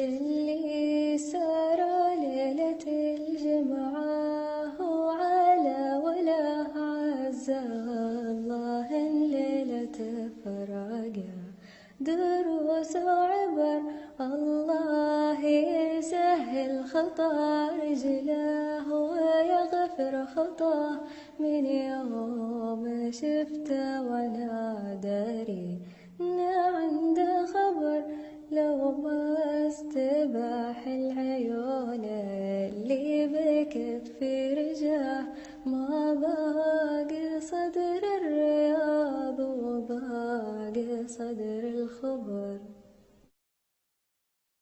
اللي سار ليلة الجمعة هو على ولا عزا الله ليلة فراقه دروس وعبر الله يسهل خطى رجله ويغفر خطاه من يوم شفته وانا داري إنه عنده خبر لو ما استباح العيون اللي بكت في